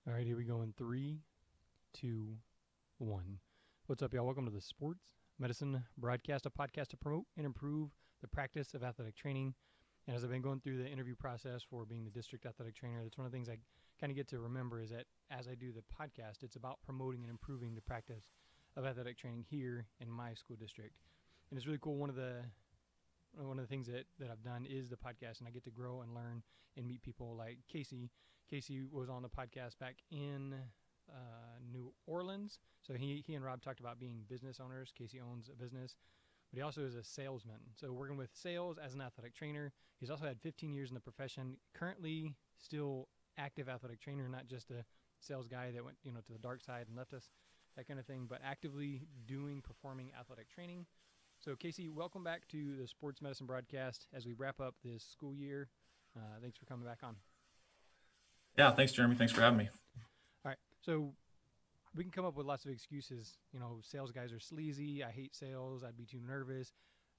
All right, here we go in three, two, one. What's up, y'all? Welcome to the Sports Medicine Broadcast, a podcast to promote and improve the practice of athletic training. And as I've been going through the interview process for being the district athletic trainer, that's one of the things I kind of get to remember is that as I do the podcast, it's about promoting and improving the practice of athletic training here in my school district. And it's really cool. One of the things that I've done is the podcast, and I get to grow and learn and meet people like Casey. Casey was on the podcast back in New Orleans. So he and Rob talked about being business owners. Casey owns a business, but he also is a salesman. So working with sales as an athletic trainer. He's also had 15 years in the profession, currently still active athletic trainer, not just a sales guy that went to the dark side and left us, that kind of thing, but actively performing athletic training. So, Casey, welcome back to the Sports Medicine Broadcast as we wrap up this school year. Thanks for coming back on. Yeah, thanks, Jeremy. Thanks for having me. All right. So, we can come up with lots of excuses. Sales guys are sleazy. I hate sales. I'd be too nervous.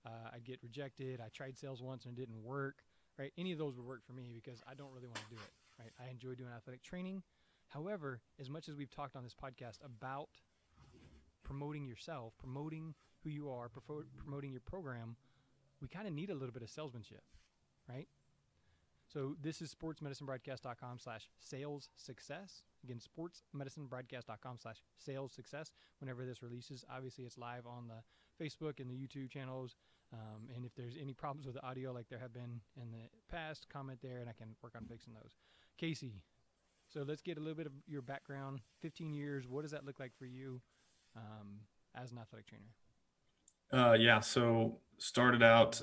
I'd get rejected. I tried sales once and it didn't work. Right? Any of those would work for me because I don't really want to do it. Right? I enjoy doing athletic training. However, as much as we've talked on this podcast about promoting yourself, promoting who you are, promoting your program, we kind of need a little bit of salesmanship, right? So this is sportsmedicinebroadcast.com/sales success. Again, sportsmedicinebroadcast.com/sales success. Whenever this releases, obviously it's live on the Facebook and the YouTube channels. And if there's any problems with the audio like there have been in the past, comment there and I can work on fixing those. Casey, so let's get a little bit of your background. 15 years, what does that look like for you as an athletic trainer? So started out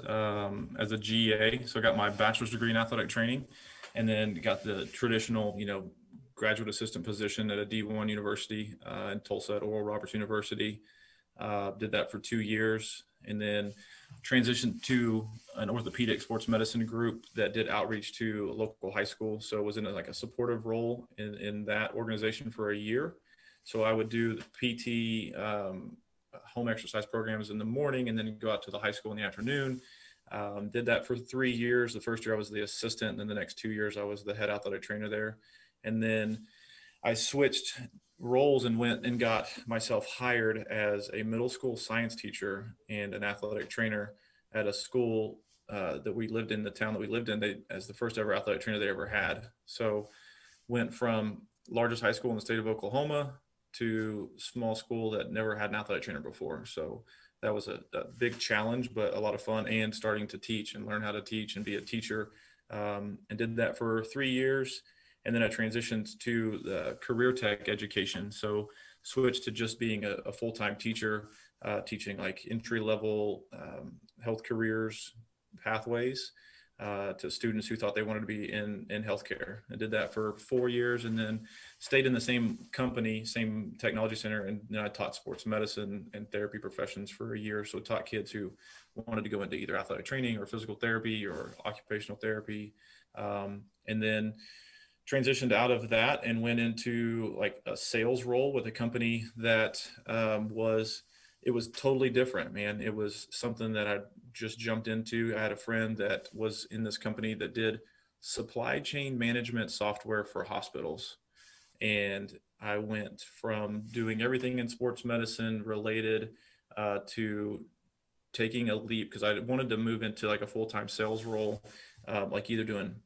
as a GA. So I got my bachelor's degree in athletic training and then got the traditional, graduate assistant position at a D1 university in Tulsa at Oral Roberts University. Did that for 2 years and then transitioned to an orthopedic sports medicine group that did outreach to a local high school. So I was in a supportive role in that organization for a year. So I would do the PT, home exercise programs in the morning and then go out to the high school in the afternoon. Did that for 3 years. The first year I was the assistant, and then the next 2 years I was the head athletic trainer there. And then I switched roles and went and got myself hired as a middle school science teacher and an athletic trainer at a school that we lived in, the town that we lived in, as the first ever athletic trainer they ever had. So went from largest high school in the state of Oklahoma to small school that never had an athletic trainer before. So that was a big challenge, but a lot of fun, and starting to teach and learn how to teach and be a teacher. And did that for 3 years. And then I transitioned to the career tech education. So switched to just being a full-time teacher, teaching like entry-level health careers pathways to students who thought they wanted to be in healthcare. I did that for 4 years and then stayed in the same company, same technology center. And then I taught sports medicine and therapy professions for a year. So taught kids who wanted to go into either athletic training or physical therapy or occupational therapy. And then transitioned out of that and went into like a sales role with a company that it was totally different, man. It was something that I just jumped into. I had a friend that was in this company that did supply chain management software for hospitals. And I went from doing everything in sports medicine related to taking a leap because I wanted to move into like a full-time sales role, like either doing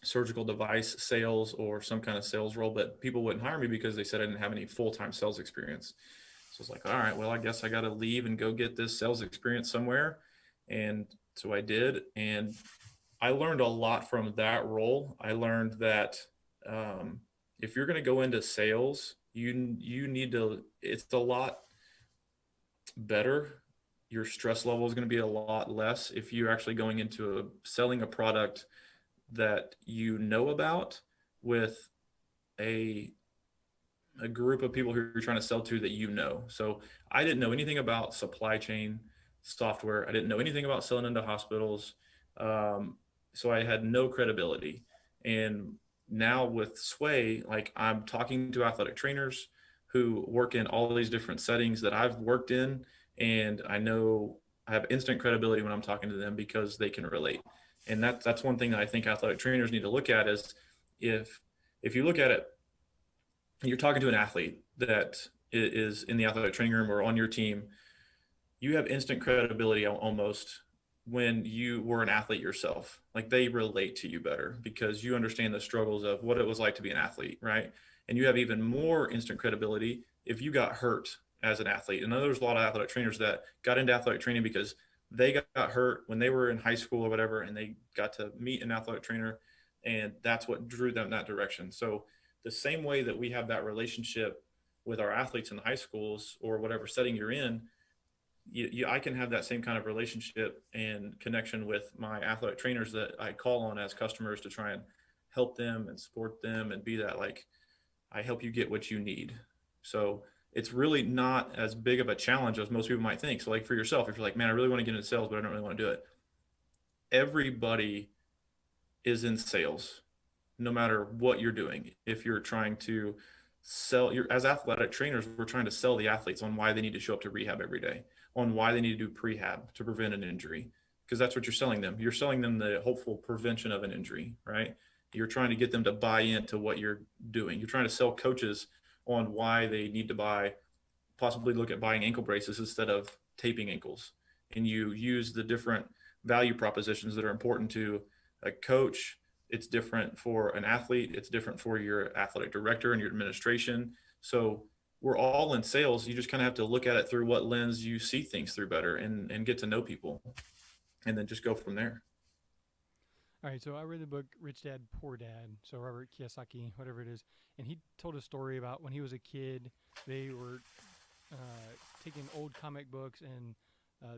surgical device sales or some kind of sales role, but people wouldn't hire me because they said I didn't have any full-time sales experience. So it's like, all right, well, I guess I got to leave and go get this sales experience somewhere. And so I did. And I learned a lot from that role. I learned that if you're going to go into sales, you need to, it's a lot better. Your stress level is going to be a lot less if you're actually going into selling a product that you know about with a group of people who you're trying to sell to that you know. So I didn't know anything about supply chain software. I didn't know anything about selling into hospitals. So I had no credibility. And now with Sway, like I'm talking to athletic trainers who work in all these different settings that I've worked in. And I know I have instant credibility when I'm talking to them because they can relate. And that's one thing that I think athletic trainers need to look at is if you look at it and you're talking to an athlete that is in the athletic training room or on your team, you have instant credibility almost when you were an athlete yourself. Like they relate to you better because you understand the struggles of what it was like to be an athlete, right? And you have even more instant credibility if you got hurt as an athlete. And there's a lot of athletic trainers that got into athletic training because they got hurt when they were in high school or whatever, and they got to meet an athletic trainer, and that's what drew them that direction. So the same way that we have that relationship with our athletes in high schools or whatever setting you're in, I can have that same kind of relationship and connection with my athletic trainers that I call on as customers to try and help them and support them and be that, like, I help you get what you need. So it's really not as big of a challenge as most people might think. So like for yourself, if you're like, man, I really want to get into sales, but I don't really want to do it. Everybody is in sales, no matter what you're doing. If you're trying to sell your as athletic trainers, we're trying to sell the athletes on why they need to show up to rehab every day, on why they need to do prehab to prevent an injury, because that's what you're selling them. You're selling them the hopeful prevention of an injury, right? You're trying to get them to buy into what you're doing. You're trying to sell coaches on why they need to possibly look at buying ankle braces instead of taping ankles. And you use the different value propositions that are important to a coach. It's different for an athlete. It's different for your athletic director and your administration. So we're all in sales. You just kind of have to look at it through what lens you see things through better, and get to know people, and then just go from there. All right, so I read the book Rich Dad Poor Dad, so Robert Kiyosaki, whatever it is, and he told a story about when he was a kid. They were taking old comic books, and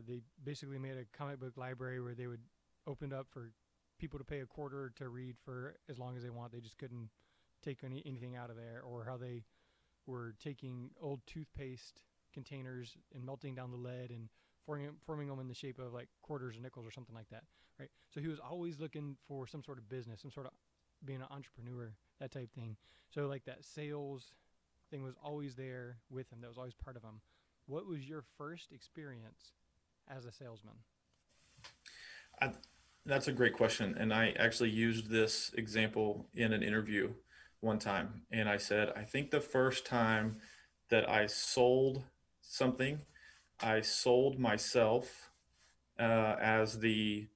they basically made a comic book library where they would open up for people to pay a quarter to read for as long as they want. They just couldn't take anything out of there. Or how they were taking old toothpaste containers and melting down the lead and forming them in the shape of like quarters or nickels or something like that, right? So he was always looking for some sort of business, some sort of being an entrepreneur, that type thing. So like that sales thing was always there with him. That was always part of him. What was your first experience as a salesman? I, that's a great question. And I actually used this example in an interview one time. And I said, I think the first time that I sold something, I sold myself as the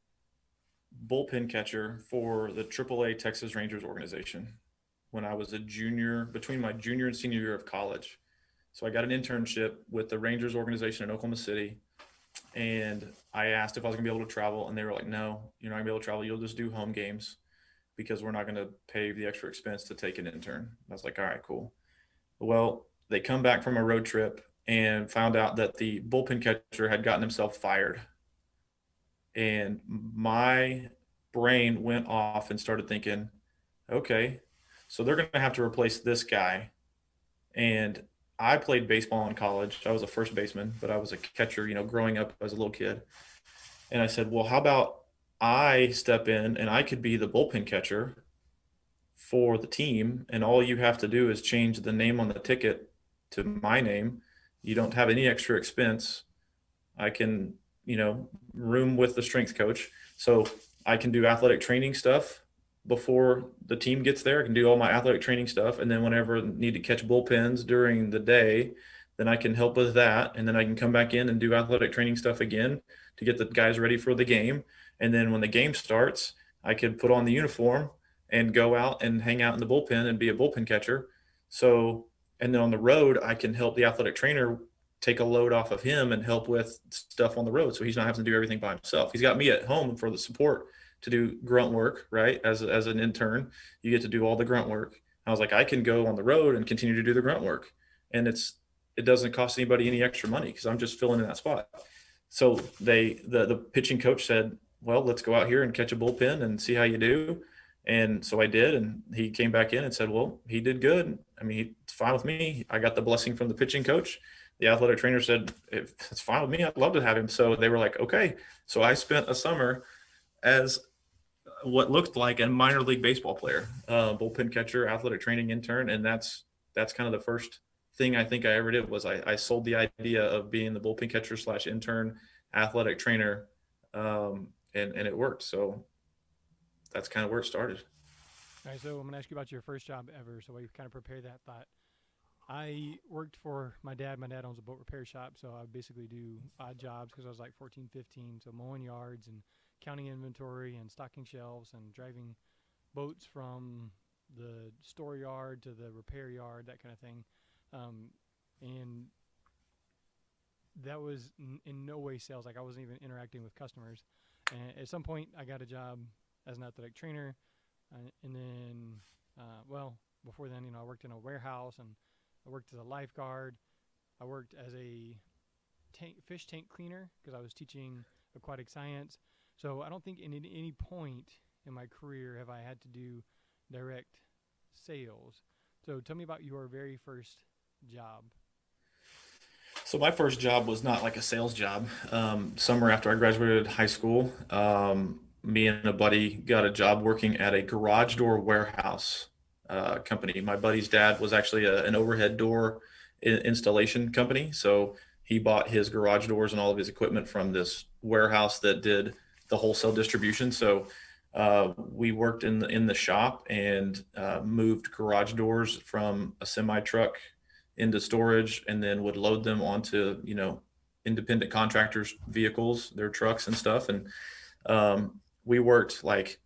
bullpen catcher for the AAA Texas Rangers organization when I was a junior, between my junior and senior year of college. So I got an internship with the Rangers organization in Oklahoma City, and I asked if I was going to be able to travel, and they were like, "No, you're not going to be able to travel. You'll just do home games because we're not going to pay the extra expense to take an intern." I was like, "All right, cool." Well, they come back from a road trip and found out that the bullpen catcher had gotten himself fired, and my brain went off and started thinking, "Okay, so they're going to have to replace this guy." And I played baseball in college. I was a first baseman, but I was a catcher, growing up as a little kid. And I said, well, how about I step in and I could be the bullpen catcher for the team, and all you have to do is change the name on the ticket to my name. You don't have any extra expense. I can, room with the strength coach. So I can do athletic training stuff before the team gets there. I can do all my athletic training stuff. And then whenever I need to catch bullpens during the day, then I can help with that. And then I can come back in and do athletic training stuff again to get the guys ready for the game. And then when the game starts, I could put on the uniform and go out and hang out in the bullpen and be a bullpen catcher. So, and then on the road, I can help the athletic trainer take a load off of him and help with stuff on the road. So he's not having to do everything by himself. He's got me at home for the support to do grunt work, right? As an intern, you get to do all the grunt work. I was like, I can go on the road and continue to do the grunt work. And it doesn't cost anybody any extra money because I'm just filling in that spot. So the pitching coach said, well, let's go out here and catch a bullpen and see how you do. And so I did, and he came back in and said, well, he did good. I mean, it's fine with me. I got the blessing from the pitching coach. The athletic trainer said, if it's fine with me, I'd love to have him. So they were like, okay. So I spent a summer as what looked like a minor league baseball player, bullpen catcher, athletic training intern. And that's kind of the first thing I think I ever did was I sold the idea of being the bullpen catcher / intern athletic trainer. And it worked. So that's kind of where it started. All right, so I'm going to ask you about your first job ever. So we kind of prepare that thought. I worked for my dad. My dad owns a boat repair shop, so I basically do odd jobs because I was like 14, 15. So mowing yards and counting inventory and stocking shelves and driving boats from the store yard to the repair yard, that kind of thing. Um, and that was in no way sales. Like I wasn't even interacting with customers. And at some point, I got a job as an athletic trainer, and then, well, before then, I worked in a warehouse and I worked as a lifeguard. I worked as a fish tank cleaner because I was teaching aquatic science. So I don't think in any point in my career have I had to do direct sales. So tell me about your very first job. So my first job was not like a sales job. Summer after I graduated high school, me and a buddy got a job working at a garage door warehouse company. My buddy's dad was actually an overhead door installation company. So he bought his garage doors and all of his equipment from this warehouse that did the wholesale distribution. So we worked in the shop and moved garage doors from a semi truck into storage, and then would load them onto independent contractors' vehicles, their trucks and stuff. And we worked like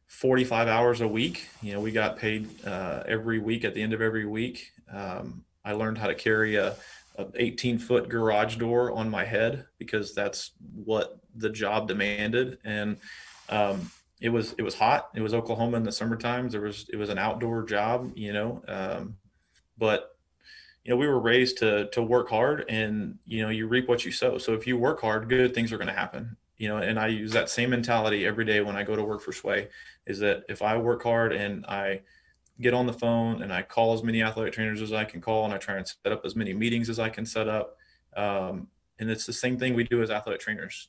45 hours a week. We got paid every week. At the end of every week, I learned how to carry a 18-foot garage door on my head because that's what the job demanded. And it was hot. It was Oklahoma in the summer times. It was an outdoor job, but we were raised to work hard, and you reap what you sow. So if you work hard, good things are going to happen. And I use that same mentality every day when I go to work for Sway, is that if I work hard and I get on the phone and I call as many athletic trainers as I can call, and I try and set up as many meetings as I can set up. And it's the same thing we do as athletic trainers.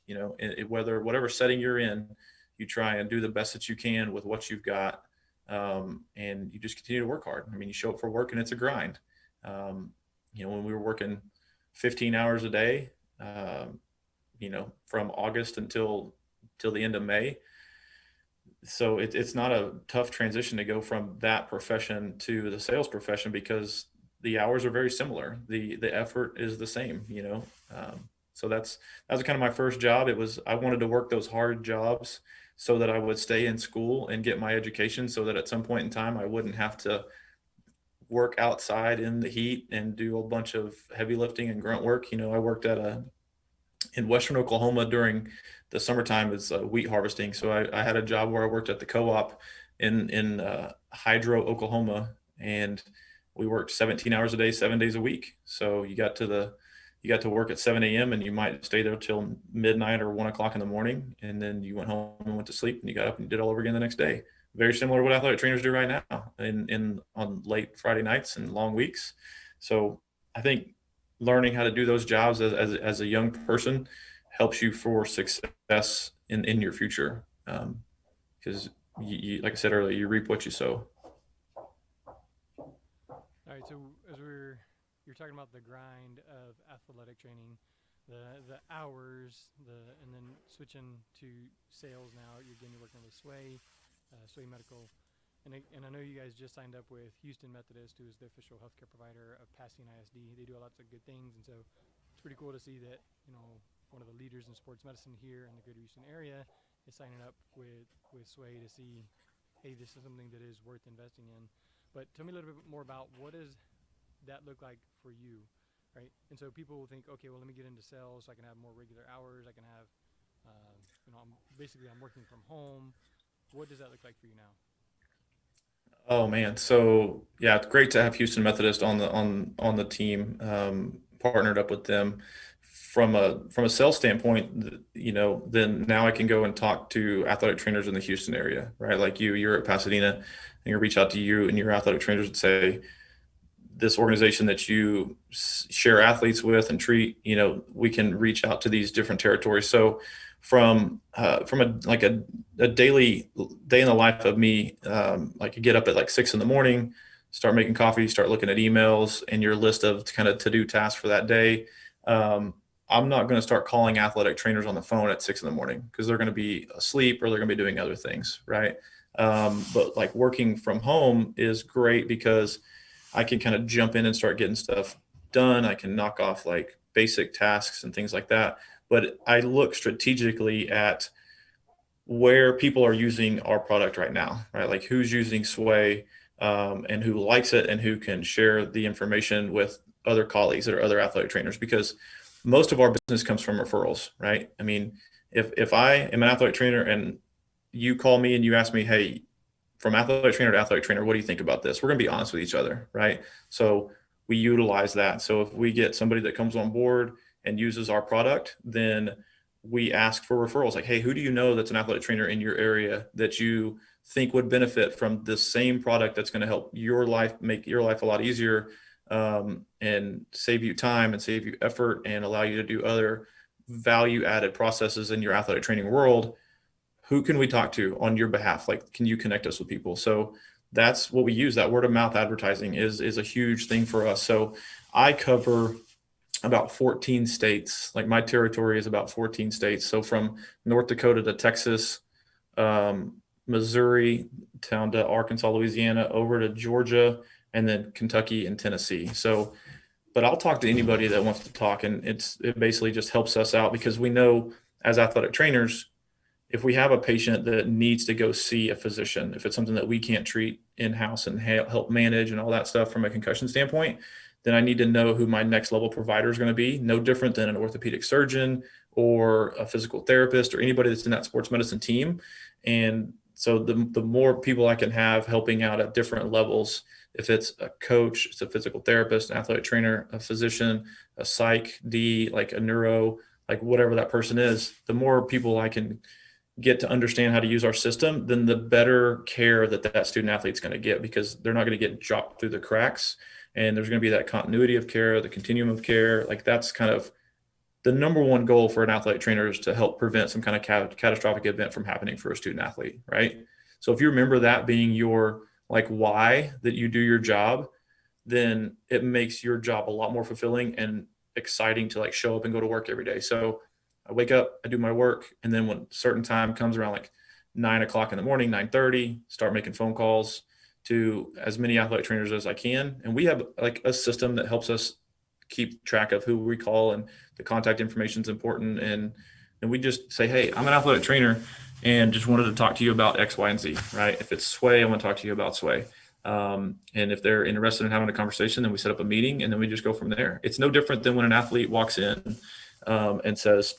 Whatever setting you're in, you try and do the best that you can with what you've got. And you just continue to work hard. I mean, you show up for work and it's a grind. When we were working 15 hours a day, from August until the end of May. So it's not a tough transition to go from that profession to the sales profession because the hours are very similar. The effort is the same, so that was kind of my first job. I wanted to work those hard jobs so that I would stay in school and get my education so that at some point in time I wouldn't have to work outside in the heat and do a bunch of heavy lifting and grunt work. I worked in Western Oklahoma during the summertime as wheat harvesting. So I had a job where I worked at the co-op in Hydro, Oklahoma, and we worked 17 hours a day, 7 days a week. So you got to work at 7 a.m. and you might stay there till midnight or 1 o'clock in the morning. And then you went home and went to sleep and you got up and did it all over again the next day. Very similar to what athletic trainers do right now on late Friday nights and long weeks. So I think learning how to do those jobs as a young person helps you for success in your future. Because you, like I said earlier, you reap what you sow. All right, so as you're talking about the grind of athletic training, the hours, and then switching to sales now. You're working with Sway Medical, and I know you guys just signed up with Houston Methodist, who is the official healthcare provider of Pasadena ISD. They do lots of good things, and so it's pretty cool to see that one of the leaders in sports medicine here in the Greater Houston area is signing up with Sway to see, hey, this is something that is worth investing in. But tell me a little bit more about what does that look like for you, right? And so people will think, okay, well, let me get into sales so I can have more regular hours. I can have, I'm working from home. What does that look like for you now? Oh man, so yeah, it's great to have Houston Methodist on the team. Partnered up with them from a sales standpoint. Then now I can go and talk to athletic trainers in the Houston area, right? Like you're at Pasadena, and you reach out to you and your athletic trainers and say, this organization that you share athletes with and treat, we can reach out to these different territories. So from a daily day in the life of me, like you get up at like 6 a.m, start making coffee, start looking at emails and your list of kind of to-do tasks for that day. I'm not going to start calling athletic trainers on the phone at 6 a.m because they're going to be asleep or they're going to be doing other things. Right. But like working from home is great because I can kind of jump in and start getting stuff done. I can knock off like basic tasks and things like that. But I look strategically at where people are using our product right now, right? Like who's using Sway, and who likes it and who can share the information with other colleagues that are other athletic trainers, because most of our business comes from referrals, right? I mean, if I am an athletic trainer and you call me and you ask me, hey, from athletic trainer to athletic trainer, what do you think about this? We're going to be honest with each other, right? So we utilize that. So if we get somebody that comes on board and uses our product, then we ask for referrals like, hey, who do you know that's an athletic trainer in your area that you think would benefit from this same product that's going to help your life, make your life a lot easier, and save you time and save you effort and allow you to do other value added processes in your athletic training world. Who can we talk to on your behalf? Like, can you connect us with people? So that's what we use. That word of mouth advertising is a huge thing for us. So I cover about 14 states. Like my territory is about 14 states. So from North Dakota to Texas, Missouri down to Arkansas, Louisiana, over to Georgia, and then Kentucky and Tennessee. So, but I'll talk to anybody that wants to talk, and it basically just helps us out because we know as athletic trainers, if we have a patient that needs to go see a physician, if it's something that we can't treat in-house and help manage and all that stuff from a concussion standpoint, then I need to know who my next level provider is going to be. No different than an orthopedic surgeon or a physical therapist or anybody that's in that sports medicine team. And so the more people I can have helping out at different levels, if it's a coach, it's a physical therapist, an athletic trainer, a physician, a psych D, like a neuro, like whatever that person is, the more people I can get to understand how to use our system, then the better care that student athlete's going to get, because they're not going to get dropped through the cracks. And there's going to be that continuity of care, the continuum of care. Like that's kind of the number one goal for an athletic trainer, is to help prevent some kind of catastrophic event from happening for a student athlete, right? So if you remember that being your like why that you do your job, then it makes your job a lot more fulfilling and exciting to like show up and go to work every day. So I wake up, I do my work, and then when certain time comes around, like 9 o'clock in the morning, 9:30, start making phone calls to as many athletic trainers as I can. And we have like a system that helps us keep track of who we call, and the contact information is important. And we just say, hey, I'm an athletic trainer and just wanted to talk to you about X, Y, and Z, right? If it's Sway, I want to talk to you about Sway. And if they're interested in having a conversation, then we set up a meeting and then we just go from there. It's no different than when an athlete walks in and says,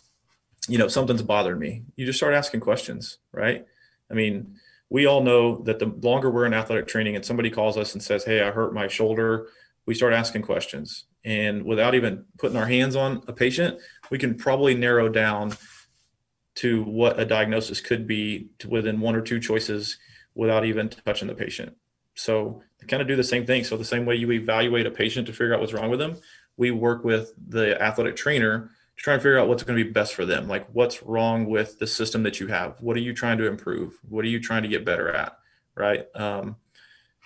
something's bothering me. You just start asking questions, right? I mean, we all know that the longer we're in athletic training and somebody calls us and says, hey, I hurt my shoulder, we start asking questions. And without even putting our hands on a patient, we can probably narrow down to what a diagnosis could be to within one or two choices without even touching the patient. So they kind of do the same thing. So the same way you evaluate a patient to figure out what's wrong with them, we work with the athletic trainer to try and figure out what's going to be best for them. Like what's wrong with the system that you have? What are you trying to improve? What are you trying to get better at? Right.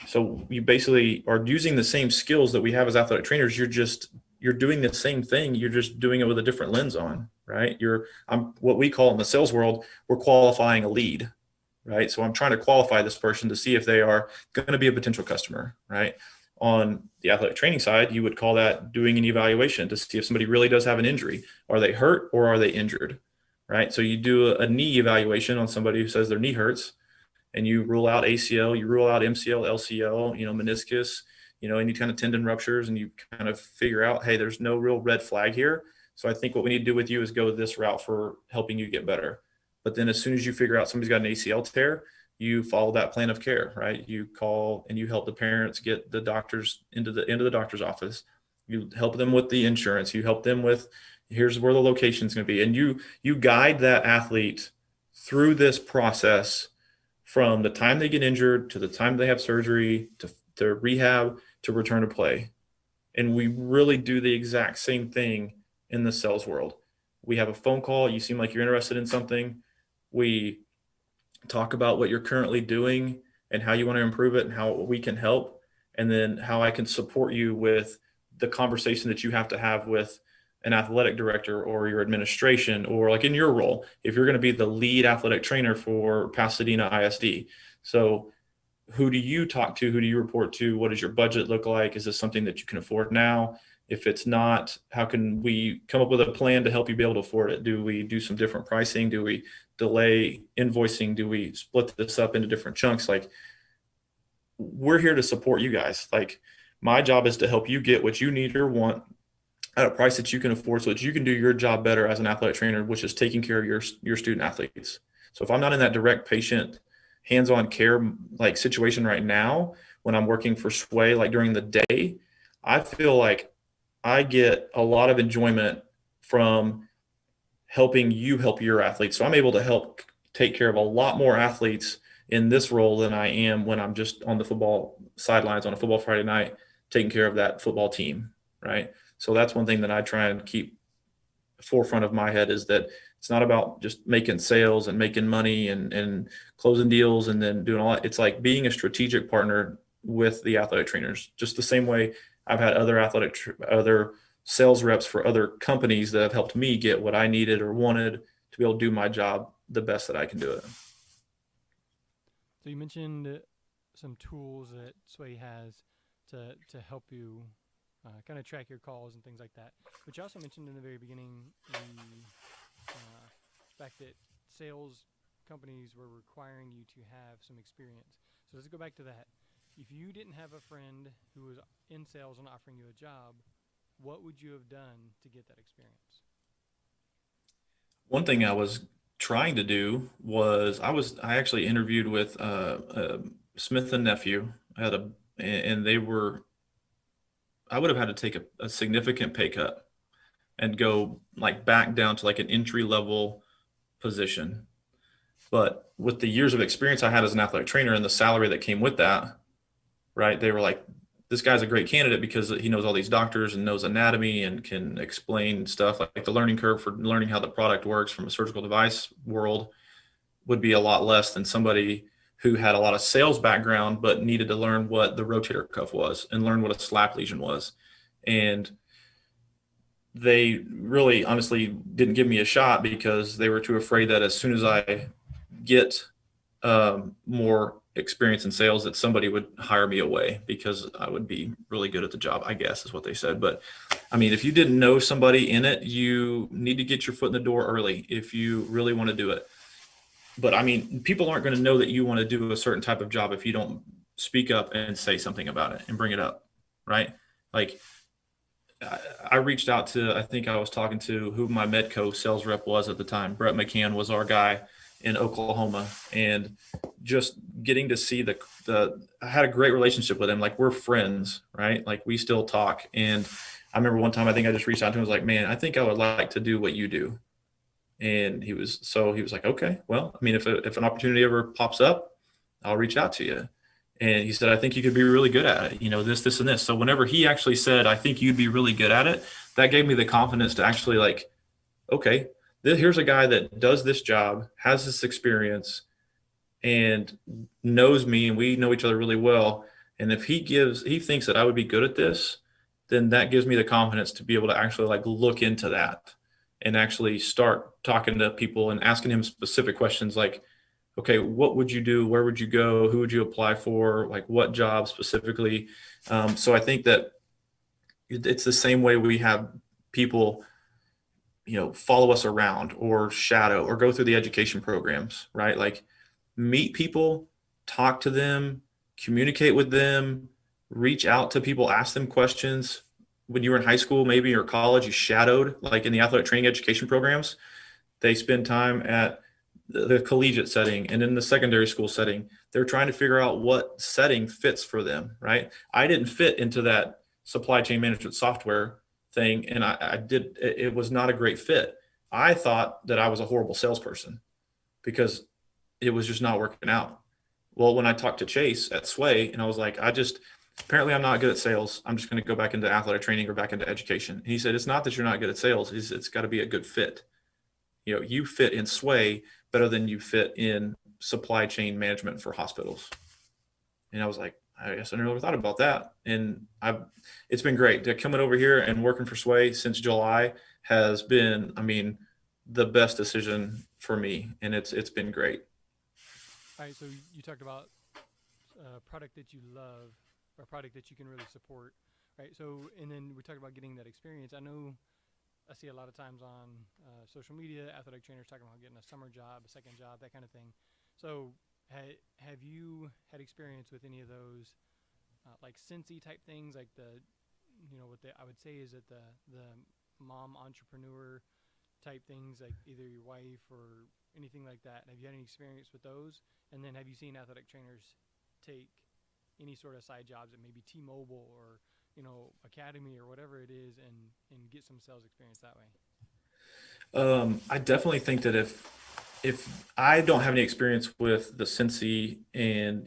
So you basically are using the same skills that we have as athletic trainers. You're doing the same thing. You're just doing it with a different lens on, right? I'm what we call in the sales world, we're qualifying a lead, right? So I'm trying to qualify this person to see if they are going to be a potential customer, right? On the athletic training side, you would call that doing an evaluation to see if somebody really does have an injury. Are they hurt or are they injured, right? So you do a knee evaluation on somebody who says their knee hurts, and you rule out ACL, you rule out MCL, LCL, meniscus, any kind of tendon ruptures, and you kind of figure out, hey, there's no real red flag here. So I think what we need to do with you is go this route for helping you get better. But then as soon as you figure out somebody's got an ACL tear, you follow that plan of care, right? You call and you help the parents get the doctors into the doctor's office. You help them with the insurance. You help them with, here's where the location is going to be. And you guide that athlete through this process from the time they get injured to the time they have surgery to rehab to return to play. And we really do the exact same thing in the sales world. We have a phone call. You seem like you're interested in something. We talk about what you're currently doing and how you want to improve it and how we can help, and then how I can support you with the conversation that you have to have with an athletic director or your administration, or like in your role, if you're going to be the lead athletic trainer for Pasadena ISD. So who do you talk to? Who do you report to? What does your budget look like? Is this something that you can afford now? If it's not, how can we come up with a plan to help you be able to afford it? Do we do some different pricing? Do we delay invoicing? Do we split this up into different chunks? Like, we're here to support you guys. Like, my job is to help you get what you need or want at a price that you can afford so that you can do your job better as an athletic trainer, which is taking care of your student athletes. So if I'm not in that direct patient hands-on care like situation right now, when I'm working for Sway, like during the day, I feel like I get a lot of enjoyment from helping you help your athletes. So I'm able to help take care of a lot more athletes in this role than I am when I'm just on the football sidelines on a football Friday night taking care of that football team, right? So that's one thing that I try and keep forefront of my head, is that it's not about just making sales and making money and closing deals and then doing all that. It's like being a strategic partner with the athletic trainers, just the same way I've had other sales reps for other companies that have helped me get what I needed or wanted to be able to do my job the best that I can do it. So you mentioned some tools that Sway has to help you kind of track your calls and things like that. But you also mentioned in the very beginning the fact that sales companies were requiring you to have some experience. So let's go back to that. If you didn't have a friend who was in sales and offering you a job, what would you have done to get that experience? One thing I was trying to do was I actually interviewed with Smith and Nephew. I had a and they were I would have had to take a significant pay cut and go like back down to like an entry level position. But with the years of experience I had as an athletic trainer and the salary that came with that, right? They were like, this guy's a great candidate because he knows all these doctors and knows anatomy and can explain stuff. Like the learning curve for learning how the product works from a surgical device world would be a lot less than somebody who had a lot of sales background but needed to learn what the rotator cuff was and learn what a slap lesion was. And they really honestly didn't give me a shot because they were too afraid that as soon as I get more experience in sales, that somebody would hire me away because I would be really good at the job, I guess is what they said. But I mean, if you didn't know somebody in it, you need to get your foot in the door early if you really want to do it. But I mean, people aren't going to know that you want to do a certain type of job if you don't speak up and say something about it and bring it up, right? Like, I reached out to, I think I was talking to who my Medco sales rep was at the time. Brett McCann was our guy in Oklahoma, and just getting to see I had a great relationship with him. Like, we're friends, right? Like, we still talk. And I remember one time, I think I just reached out to him, was like, man, I think I would like to do what you do. And he was like, okay, well, I mean, if an opportunity ever pops up, I'll reach out to you. And he said, I think you could be really good at it, this and this. So whenever he actually said, I think you'd be really good at it, that gave me the confidence to actually, like, okay, here's a guy that does this job, has this experience, and knows me, and we know each other really well. And if he thinks that I would be good at this, then that gives me the confidence to be able to actually like look into that and actually start talking to people and asking him specific questions like, okay, what would you do? Where would you go? Who would you apply for? Like, what job specifically? So I think that it's the same way we have people, follow us around or shadow or go through the education programs, right? Like, meet people, talk to them, communicate with them, reach out to people, ask them questions. When you were in high school, maybe, or college, you shadowed, like in the athletic training education programs, they spend time at the collegiate setting and in the secondary school setting. They're trying to figure out what setting fits for them, right? I didn't fit into that supply chain management software thing, and it was not a great fit. I thought that I was a horrible salesperson because it was just not working out. Well, when I talked to Chase at Sway, and I was like, apparently I'm not good at sales. I'm just going to go back into athletic training or back into education. And he said, it's not that you're not good at sales. It's got to be a good fit. You fit in Sway better than you fit in supply chain management for hospitals. And I was like, I guess I never thought about that. And it's been great. Coming over here and working for Sway since July has been, I mean, the best decision for me. And it's been great. All right, so you talked about a product that you love or a product that you can really support, right? So, and then we talked about getting that experience. I know I see a lot of times on social media, athletic trainers talking about getting a summer job, a second job, that kind of thing. So, have you had experience with any of those, like Cincy type things, like the, what I would say is that the mom entrepreneur type things, like either your wife or anything like that? Have you had any experience with those? And then have you seen athletic trainers take any sort of side jobs at maybe T-Mobile or Academy or whatever it is, and get some sales experience that way? I definitely think that if I don't have any experience with the Cincy and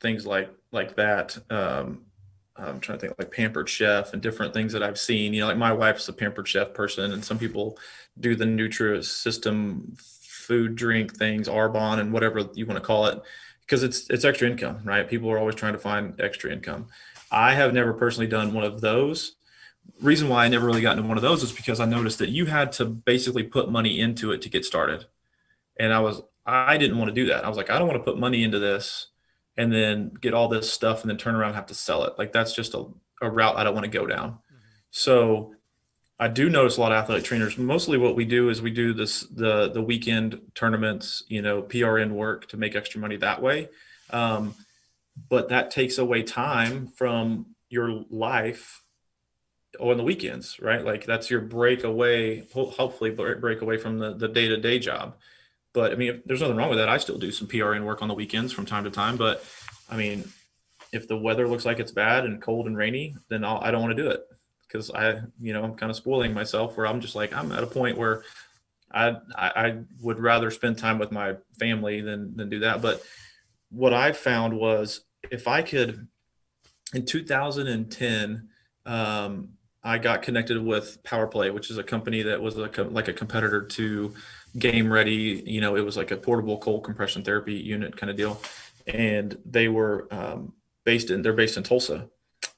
things like that, I'm trying to think like Pampered Chef and different things that I've seen. Like my wife's a Pampered Chef person, and some people do the Nutri-System food drink things, Arbonne and whatever you want to call it, because it's extra income, right? People are always trying to find extra income. I have never personally done one of those. Reason why I never really got into one of those is because I noticed that you had to basically put money into it to get started. And I didn't want to do that. I was like, I don't want to put money into this and then get all this stuff and then turn around and have to sell it. Like that's just a route I don't want to go down. Mm-hmm. So I do notice a lot of athletic trainers. Mostly what we do is we do the weekend tournaments, PRN work to make extra money that way. But that takes away time from your life on the weekends, right? Like that's your break away, hopefully break away from the day-to-day job. But I mean, there's nothing wrong with that. I still do some PRN work on the weekends from time to time. But I mean, if the weather looks like it's bad and cold and rainy, then I don't want to do it, because I'm kind of spoiling myself, where I'm just like, I'm at a point where I would rather spend time with my family than do that. But what I found was, if I could, in 2010, I got connected with PowerPlay, which is a company that was like a competitor to Game Ready. It was like a portable cold compression therapy unit kind of deal. And they were they're based in Tulsa.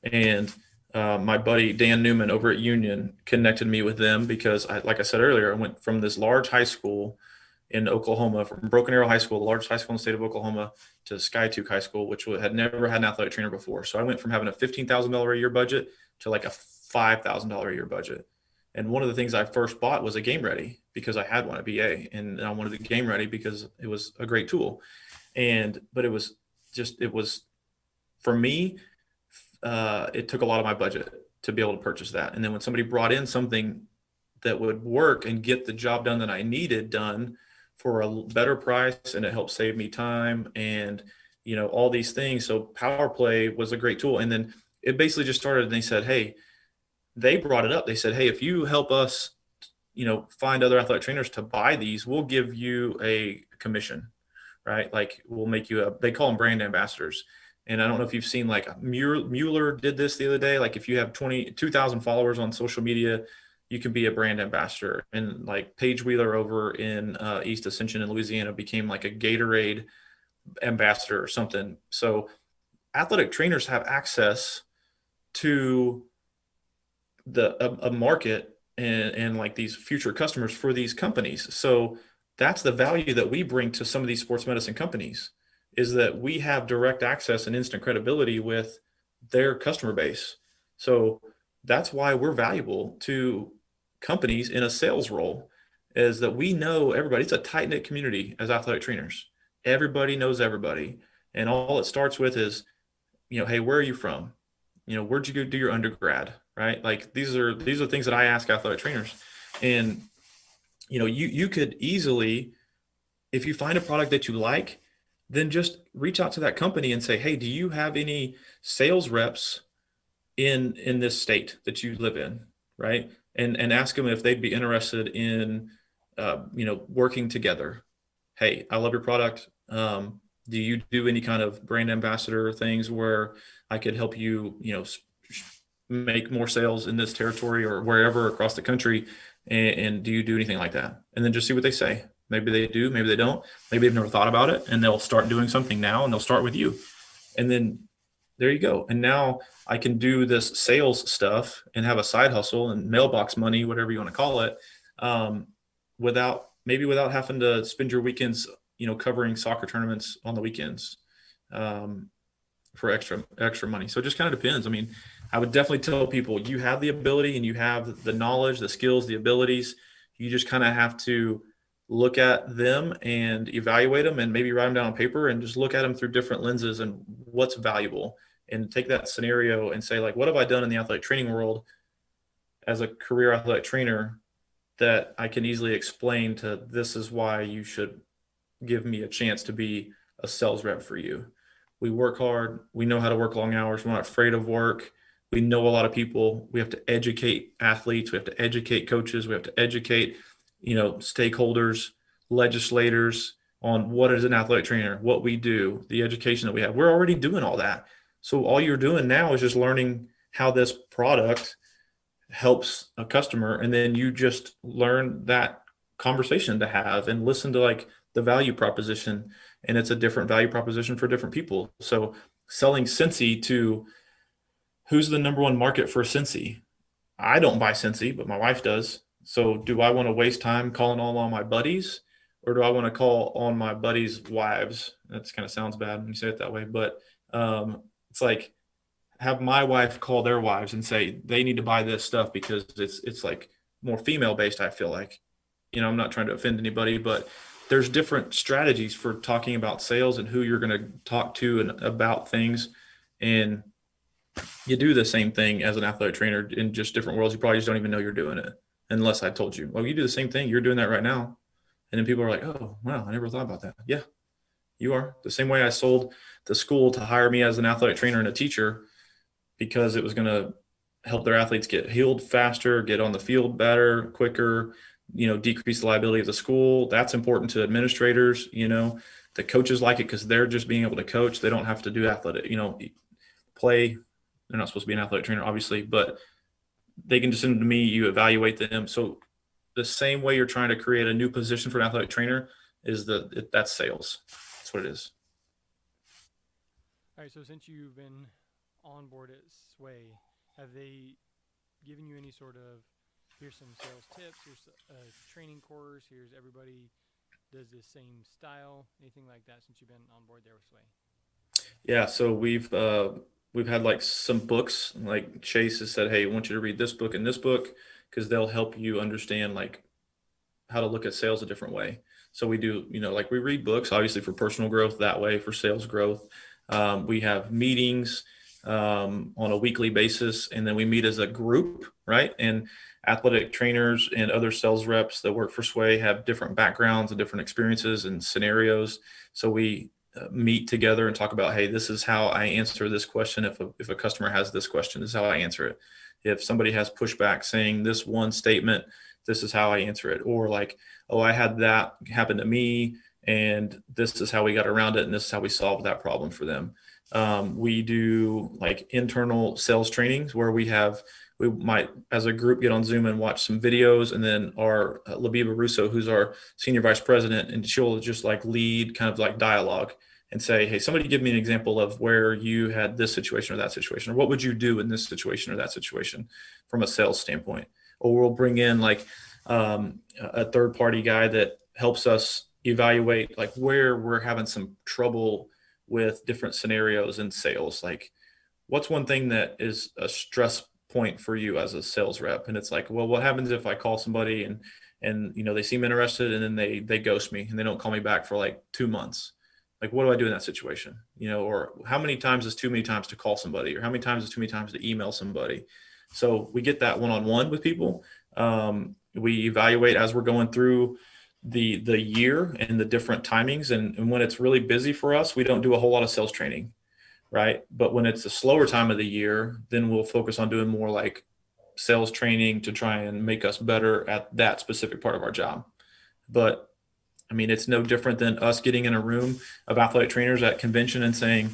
And my buddy Dan Newman over at Union connected me with them because, like I said earlier, I went from this large high school in Oklahoma, from Broken Arrow High School, the largest high school in the state of Oklahoma, to Skytook High School, which had never had an athletic trainer before. So I went from having a $15,000 a year budget to like a $5,000 a year budget. And one of the things I first bought was a Game Ready, because I had one at BA, and I wanted the Game Ready because it was a great tool. But it was for me, it took a lot of my budget to be able to purchase that. And then when somebody brought in something that would work and get the job done that I needed done for a better price, and it helped save me time and all these things. So PowerPlay was a great tool. And then it basically just started, and they brought it up. They said, hey, if you help us find other athletic trainers to buy these, we'll give you a commission, right? Like we'll make you they call them brand ambassadors. And I don't know if you've seen, like Mueller did this the other day. Like if you have 2,000 followers on social media, you can be a brand ambassador. And like Paige Wheeler over in East Ascension in Louisiana became like a Gatorade ambassador or something. So athletic trainers have access to a market and like these future customers for these companies. So that's the value that we bring to some of these sports medicine companies, is that we have direct access and instant credibility with their customer base. So that's why we're valuable to companies in a sales role, is that we know everybody. It's a tight-knit community as athletic trainers. Everybody knows everybody. And all it starts with is, hey, where are you from? Where'd you go do your undergrad? Right? Like these are things that I ask athletic trainers. And, you could easily, if you find a product that you like, then just reach out to that company and say, hey, do you have any sales reps in this state that you live in? Right. And ask them if they'd be interested in, working together. Hey, I love your product. Do you do any kind of brand ambassador things where I could help you, make more sales in this territory or wherever across the country? And do you do anything like that? And then just see what they say. Maybe they do, maybe they don't. Maybe they've never thought about it, and they'll start doing something now, and they'll start with you. And then there you go. And now I can do this sales stuff and have a side hustle and mailbox money, whatever you want to call it, without having to spend your weekends, covering soccer tournaments on the weekends. for extra money. So it just kind of depends. I mean, I would definitely tell people you have the ability and you have the knowledge, the skills, the abilities. You just kind of have to look at them and evaluate them and maybe write them down on paper and just look at them through different lenses and what's valuable, and take that scenario and say, like, what have I done in the athletic training world as a career athletic trainer that I can easily explain to, this is why you should give me a chance to be a sales rep for you. We work hard. We know how to work long hours. We're not afraid of work. We know a lot of people. We have to educate athletes. We have to educate coaches. We have to educate, stakeholders, legislators on what is an athletic trainer, what we do, the education that we have. We're already doing all that. So all you're doing now is just learning how this product helps a customer. And then you just learn that conversation to have and listen to like the value proposition. And it's a different value proposition for different people. So selling Cincy to, who's the number one market for Cincy? I don't buy Cincy, but my wife does. So do I want to waste time calling all my buddies, or do I want to call on my buddies' wives? That kind of sounds bad when you say it that way, but it's like, have my wife call their wives and say they need to buy this stuff because it's like more female based. I feel like, I'm not trying to offend anybody, but there's different strategies for talking about sales and who you're going to talk to and about things. And you do the same thing as an athletic trainer in just different worlds. You probably just don't even know you're doing it unless I told you, well, you do the same thing. You're doing that right now. And then people are like, oh, wow, I never thought about that. Yeah, you are. The same way I sold the school to hire me as an athletic trainer and a teacher, because it was going to help their athletes get healed faster, get on the field better, quicker, decrease the liability of the school. That's important to administrators. The coaches like it because they're just being able to coach. They don't have to do athletic, play. They're not supposed to be an athletic trainer, obviously, but they can just send them to me. You evaluate them. So the same way you're trying to create a new position for an athletic trainer is that's sales. That's what it is. All right. So since you've been on board at Sway, have they given you any sort of, here's some sales tips, here's a training course, here's everybody does the same style, anything like that since you've been on board there with Sway? Yeah, so we've had like some books, like Chase has said, hey, I want you to read this book and this book because they'll help you understand like how to look at sales a different way. So we do, like we read books obviously for personal growth that way, for sales growth. We have meetings on a weekly basis, and then we meet as a group, right? And athletic trainers and other sales reps that work for Sway have different backgrounds and different experiences and scenarios. So we meet together and talk about, hey, this is how I answer this question. If a customer has this question, this is how I answer it. If somebody has pushback saying this one statement, this is how I answer it. Or like, oh, I had that happen to me, and this is how we got around it, and this is how we solved that problem for them. We do like internal sales trainings where we might, as a group, get on Zoom and watch some videos, and then our Labiba Russo, who's our senior vice president, and she'll just like lead kind of like dialogue and say, hey, somebody give me an example of where you had this situation or that situation, or what would you do in this situation or that situation from a sales standpoint. Or we'll bring in like a third party guy that helps us evaluate like where we're having some trouble with different scenarios in sales. Like, what's one thing that is a stress point for you as a sales rep? And it's like, well, what happens if I call somebody and they seem interested and then they ghost me and they don't call me back for like 2 months? Like, what do I do in that situation? Or how many times is too many times to call somebody, or how many times is too many times to email somebody? So we get that one-on-one with people. We evaluate as we're going through the year and the different timings. And when it's really busy for us, we don't do a whole lot of sales training, right? But when it's a slower time of the year, then we'll focus on doing more like sales training to try and make us better at that specific part of our job. But I mean, it's no different than us getting in a room of athletic trainers at convention and saying,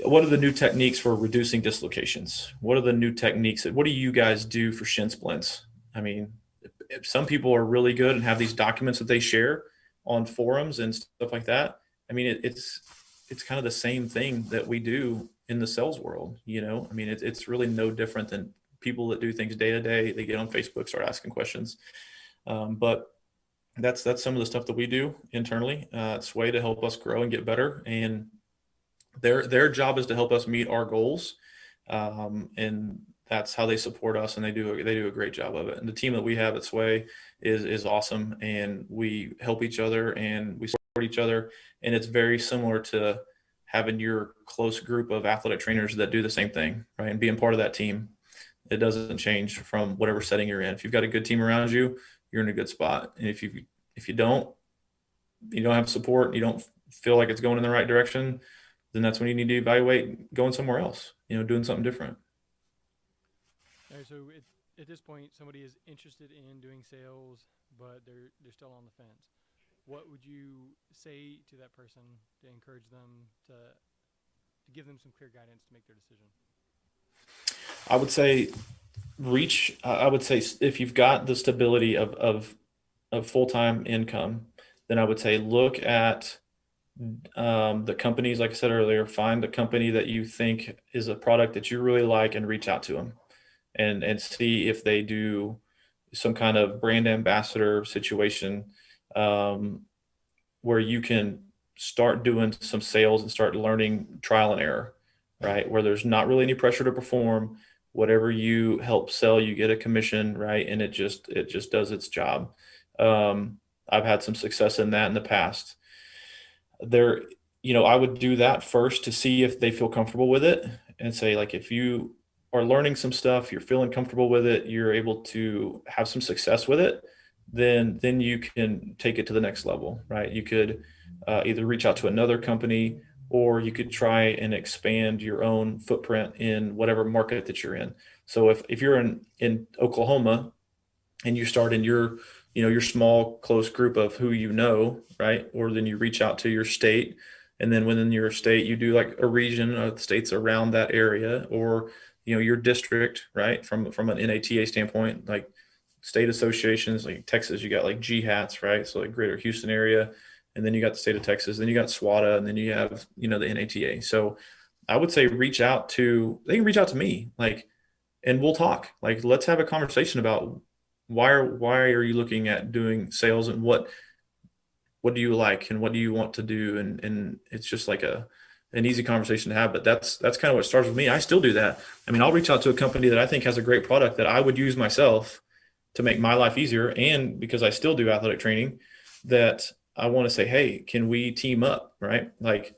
what are the new techniques for reducing dislocations? What are the new techniques? What do you guys do for shin splints? I mean, some people are really good and have these documents that they share on forums and stuff like that. I mean, it's kind of the same thing that we do in the sales world. I mean, it's really no different than people that do things day to day. They get on Facebook, start asking questions. But that's some of the stuff that we do internally. It's a way to help us grow and get better. And Their job is to help us meet our goals, and that's how they support us, and they do a great job of it. And the team that we have at Sway is awesome, and we help each other and we support each other, and it's very similar to having your close group of athletic trainers that do the same thing, right? And being part of that team, it doesn't change from whatever setting you're in. If you've got a good team around you, you're in a good spot. And if you don't, you don't have support, you don't feel like it's going in the right direction, then that's when you need to evaluate going somewhere else, doing something different. All right, so at this point, somebody is interested in doing sales, but they're still on the fence. What would you say to that person to encourage them to give them some clear guidance to make their decision? I would say I would say if you've got the stability of full-time income, then I would say look at the companies, like I said earlier, find a company that you think is a product that you really like and reach out to them and see if they do some kind of brand ambassador situation, um, where you can start doing some sales and start learning trial and error, right? Where there's not really any pressure to perform. Whatever you help sell, you get a commission, right? And it just does its job. I've had some success in that in the past. There, I would do that first to see if they feel comfortable with it and say, like, if you are learning some stuff, you're feeling comfortable with it, you're able to have some success with it, then you can take it to the next level, right? You could either reach out to another company, or you could try and expand your own footprint in whatever market that you're in. So if you're in Oklahoma and you start in your small close group of who right? Or then you reach out to your state, and then within your state you do like a region of states around that area, or your district, right? From an NATA standpoint, like state associations, like Texas, you got like GHATs, right? So like Greater Houston area, and then you got the state of Texas, then you got SWATA, and then you have the NATA. So I would say they can reach out to me, like, and we'll talk. Like, let's have a conversation about why are you looking at doing sales, and what do you like and what do you want to do, and it's just like an easy conversation to have. But that's kind of what starts with me. I still do that. I mean, I'll reach out to a company that I think has a great product that I would use myself to make my life easier, and because I still do athletic training, that I want to say, hey, can we team up, right? Like,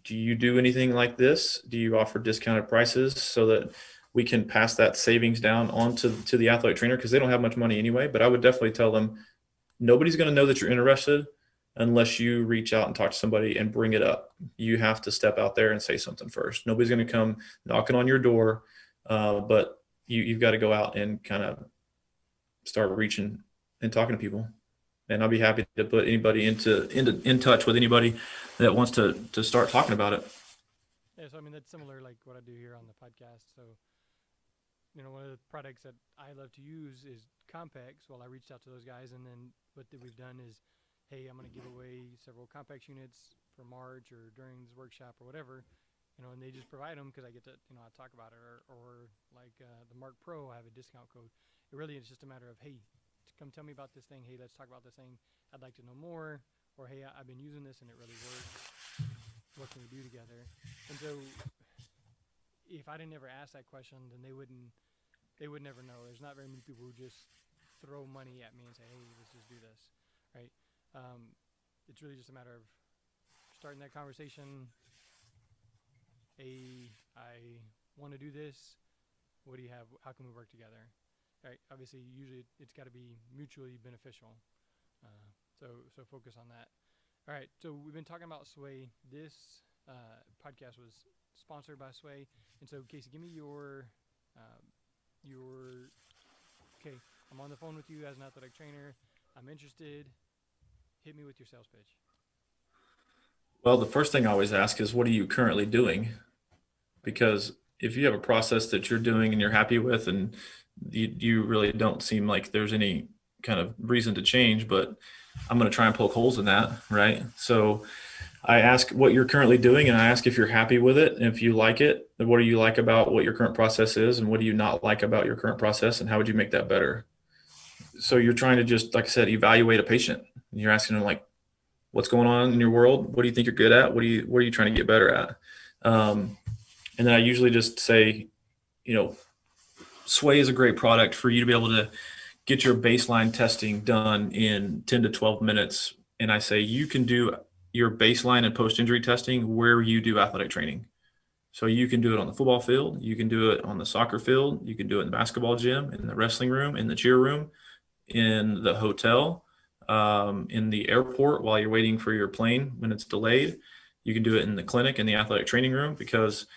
do you do anything like this? Do you offer discounted prices so that we can pass that savings down on to the athletic trainer, because they don't have much money anyway? But I would definitely tell them, nobody's going to know that you're interested unless you reach out and talk to somebody and bring it up. You have to step out there and say something first. Nobody's going to come knocking on your door, but you've got to go out and kind of start reaching and talking to people. And I'll be happy to put anybody in touch with anybody that wants to start talking about it. Yeah, so I mean, that's similar like what I do here on the podcast. So, one of the products that I love to use is Compacts. Well, I reached out to those guys, and then what we've done is, hey, I'm going to give away several Compacts units for March or during this workshop or whatever, and they just provide them because I get to, I talk about it, or like the Mark Pro, I have a discount code. It really is just a matter of, hey, come tell me about this thing. Hey, let's talk about this thing. I'd like to know more. Or, hey, I've been using this and it really works. What can we do together? And so if I didn't ever ask that question, then they would never know. There's not very many people who just throw money at me and say, hey, let's just do this, right? It's really just a matter of starting that conversation. Hey, I want to do this. What do you have? How can we work together? Right. Obviously, usually it's got to be mutually beneficial. So focus on that. All right. So we've been talking about Sway. This podcast was sponsored by Sway. And so, Casey, give me your. Okay, I'm on the phone with you as an athletic trainer. I'm interested. Hit me with your sales pitch. Well, the first thing I always ask is, what are you currently doing? Because if you have a process that you're doing and you're happy with, and you really don't seem like there's any kind of reason to change, but I'm going to try and poke holes in that, right? So I ask what you're currently doing, and I ask if you're happy with it. And if you like it, then what do you like about what your current process is, and what do you not like about your current process, and how would you make that better? So you're trying to just, like I said, evaluate a patient. You're asking them, like, what's going on in your world? What do you think you're good at? What are you trying to get better at? Um, and then I usually just say, you know, Sway is a great product for you to be able to get your baseline testing done in 10 to 12 minutes. And I say you can do your baseline and post-injury testing where you do athletic training. So you can do it on the football field, you can do it on the soccer field, you can do it in the basketball gym, in the wrestling room, in the cheer room, in the hotel, in the airport while you're waiting for your plane when it's delayed. You can do it in the clinic, in the athletic training room, because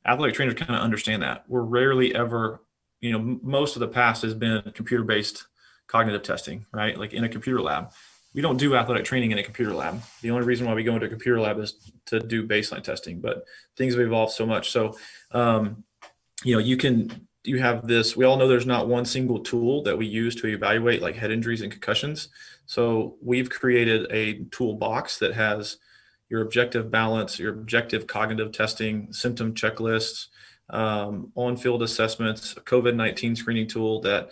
athletic trainers kind of understand that. We're rarely ever, most of the past has been computer-based cognitive testing, right? Like in a computer lab. We don't do athletic training in a computer lab. The only reason why we go into a computer lab is to do baseline testing, but things have evolved so much. So, you have this, we all know there's not one single tool that we use to evaluate like head injuries and concussions. So we've created a toolbox that has your objective balance, your objective cognitive testing, symptom checklists, on-field assessments, a COVID-19 screening tool that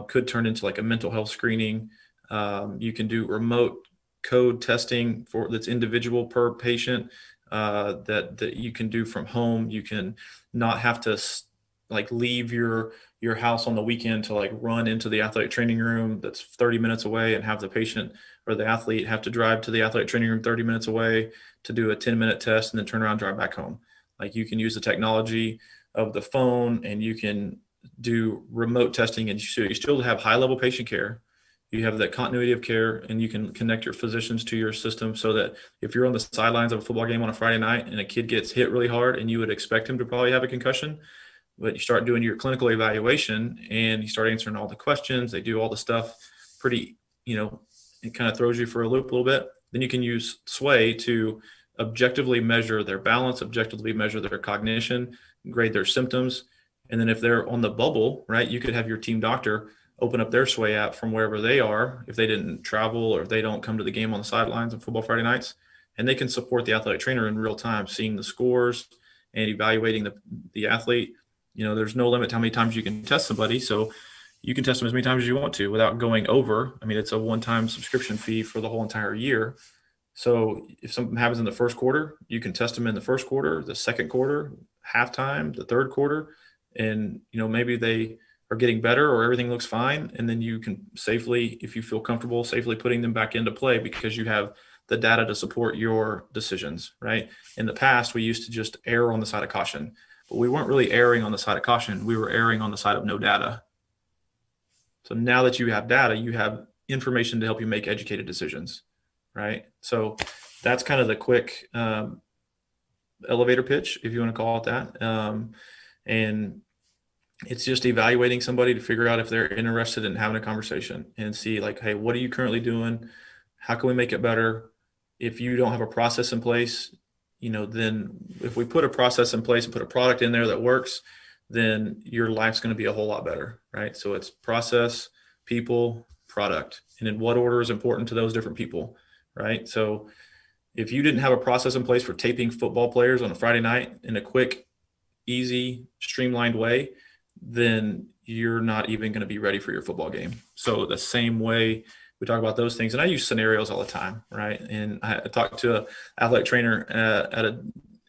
could turn into like a mental health screening. You can do remote code testing that's individual per patient, that you can do from home. You can not have to like leave your house on the weekend to like run into the athletic training room that's 30 minutes away and have the patient or the athlete have to drive to the athletic training room 30 minutes away to do a 10-minute test and then turn around and drive back home. Like you can use the technology of the phone and you can do remote testing, and you still have high level patient care. You have that continuity of care, and you can connect your physicians to your system so that if you're on the sidelines of a football game on a Friday night and a kid gets hit really hard and you would expect him to probably have a concussion, but you start doing your clinical evaluation and you start answering all the questions, they do all the stuff pretty, it kind of throws you for a loop a little bit. Then you can use Sway to objectively measure their balance, objectively measure their cognition, grade their symptoms. And then if they're on the bubble, right, you could have your team doctor open up their Sway app from wherever they are, if they didn't travel or if they don't come to the game on the sidelines on football Friday nights, and they can support the athletic trainer in real time, seeing the scores and evaluating the athlete. There's no limit to how many times you can test somebody. So you can test them as many times as you want to without going over. I mean, it's a one-time subscription fee for the whole entire year. So if something happens in the first quarter, you can test them in the first quarter, the second quarter, halftime, the third quarter. And, maybe they are getting better or everything looks fine. And then you can safely, if you feel comfortable, safely putting them back into play because you have the data to support your decisions, right? In the past, we used to just err on the side of caution. But we weren't really erring on the side of caution. We were erring on the side of no data. So now that you have data, you have information to help you make educated decisions, right? So that's kind of the quick elevator pitch, if you want to call it that. And it's just evaluating somebody to figure out if they're interested in having a conversation and see like, hey, what are you currently doing? How can we make it better? If you don't have a process in place, then if we put a process in place and put a product in there that works, then your life's going to be a whole lot better, right? So it's process, people, product, and in what order is important to those different people, right? So if you didn't have a process in place for taping football players on a Friday night in a quick, easy, streamlined way, then you're not even going to be ready for your football game. So the same way we talk about those things, and I use scenarios all the time, right? And I talked to an athletic trainer at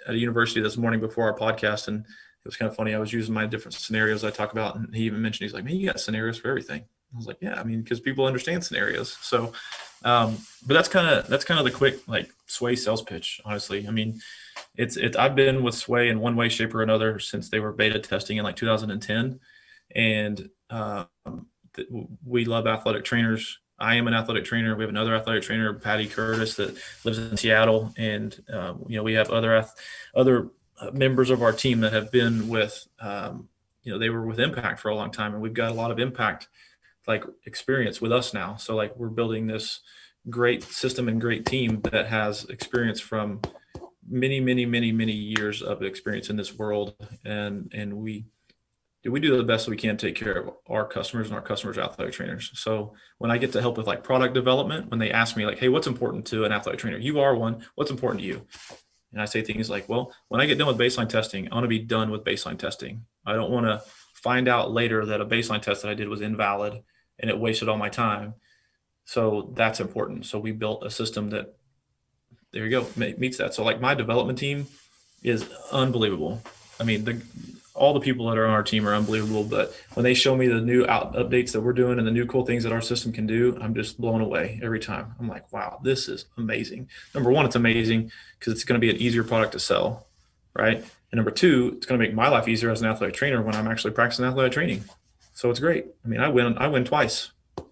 a university this morning before our podcast, and it was kind of funny. I was using my different scenarios I talk about, and he even mentioned, he's like, man, you got scenarios for everything. I was like, yeah, I mean, because people understand scenarios. So, but that's kind of the quick like Sway sales pitch, honestly. I mean, I've been with Sway in one way, shape, or another since they were beta testing in like 2010, and we love athletic trainers. I am an athletic trainer. We have another athletic trainer, Patty Curtis, that lives in Seattle, and we have other members of our team that have been with, they were with Impact for a long time, and we've got a lot of Impact like experience with us now. So like we're building this great system and great team that has experience from many, many, many, many years of experience in this world, and we do the best we can to take care of our customers and our customers' athletic trainers. So when I get to help with like product development, when they ask me like, hey, what's important to an athletic trainer? You are one. What's important to you? And I say things like, well, when I get done with baseline testing, I want to be done with baseline testing. I don't want to find out later that a baseline test that I did was invalid and it wasted all my time. So that's important. So we built a system that, there you go, meets that. So like my development team, is unbelievable. I mean, all the people that are on our team are unbelievable, but when they show me the new updates that we're doing and the new cool things that our system can do, I'm just blown away every time. I'm like, wow, this is amazing. Number one, it's amazing because it's going to be an easier product to sell, right? And number two, it's going to make my life easier as an athletic trainer when I'm actually practicing athletic training. So it's great. I mean, I win twice. All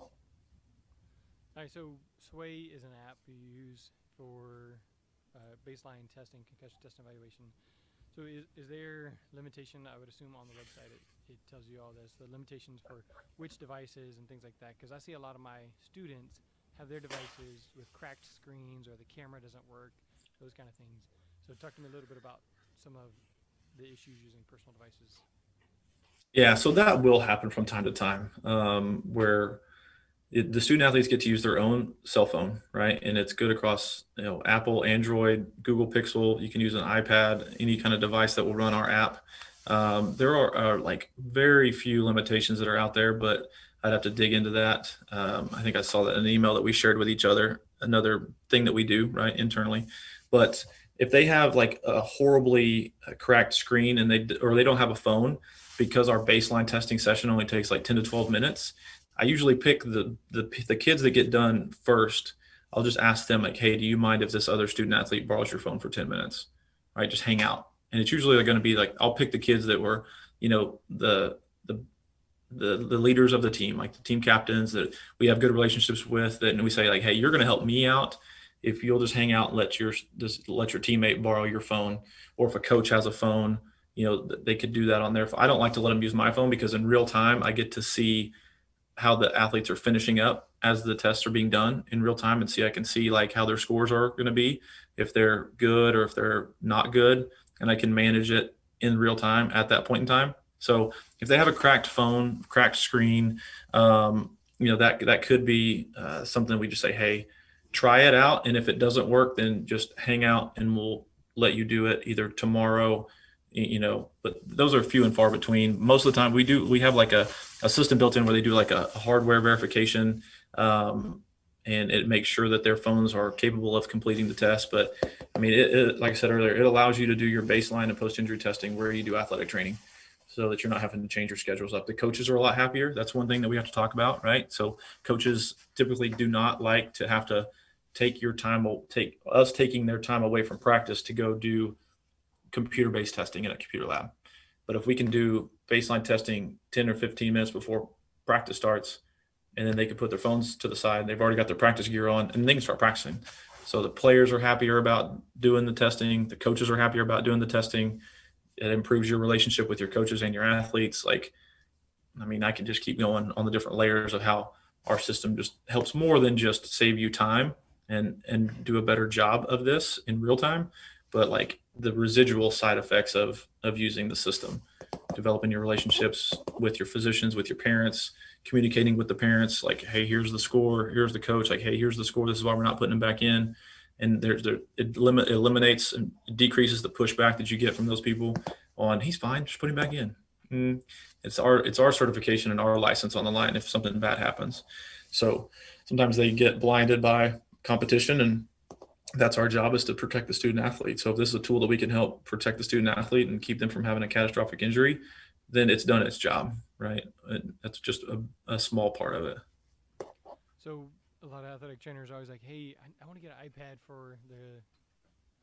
right, so Sway is an app you use for baseline testing, concussion test and evaluation. So is there limitation? I would assume on the website it tells you all this, the limitations for which devices and things like that. Because I see a lot of my students have their devices with cracked screens or the camera doesn't work, those kind of things. So talk to me a little bit about some of the issues using personal devices. Yeah, so that will happen from time to time, where the student athletes get to use their own cell phone, right? And it's good across, Apple, Android, Google Pixel. You can use an iPad, any kind of device that will run our app. There are like very few limitations that are out there, but I'd have to dig into that. I think I saw that in an email that we shared with each other, another thing that we do, right, internally. But if they have like a horribly cracked screen and they don't have a phone, because our baseline testing session only takes like 10 to 12 minutes, I usually pick the kids that get done first. I'll just ask them like, hey, do you mind if this other student athlete borrows your phone for 10 minutes? Right, just hang out. And it's usually going to be like, I'll pick the kids that were, the the leaders of the team, like the team captains that we have good relationships with, that, and we say like, hey, you're going to help me out if you'll just hang out and let your teammate borrow your phone. Or if a coach has a phone, they could do that on their phone. I don't like to let them use my phone because in real time I get to see how the athletes are finishing up as the tests are being done in real time, and I can see like how their scores are going to be, if they're good or if they're not good, and I can manage it in real time at that point in time. So if they have a cracked phone, cracked screen, that could be something we just say, hey, try it out, and if it doesn't work, then just hang out and we'll let you do it either tomorrow. But those are few and far between. Most of the time we have like a system built in where they do like a hardware verification, and it makes sure that their phones are capable of completing the test. But I mean, like I said earlier, it allows you to do your baseline and post-injury testing where you do athletic training, so that you're not having to change your schedules up. The coaches are a lot happier. That's one thing that we have to talk about, right? So coaches typically do not like to have to take us taking their time away from practice to go do computer-based testing in a computer lab. But if we can do baseline testing 10 or 15 minutes before practice starts, and then they can put their phones to the side, they've already got their practice gear on, and they can start practicing. So the players are happier about doing the testing. The coaches are happier about doing the testing. It improves your relationship with your coaches and your athletes. Like, I mean, I can just keep going on the different layers of how our system just helps more than just save you time and do a better job of this in real time, but like the residual side effects of using the system, developing your relationships with your physicians, with your parents, communicating with the parents, like, hey, here's the score, here's the coach, like, hey, here's the score, this is why we're not putting them back in. And it eliminates and decreases the pushback that you get from those people on, he's fine, just put him back in. It's our certification and our license on the line if something bad happens. So sometimes they get blinded by competition, and that's our job, is to protect the student athlete. So if this is a tool that we can help protect the student athlete and keep them from having a catastrophic injury, then it's done its job, right? And that's just a small part of it. So a lot of athletic trainers are always like, hey, I want to get an iPad for the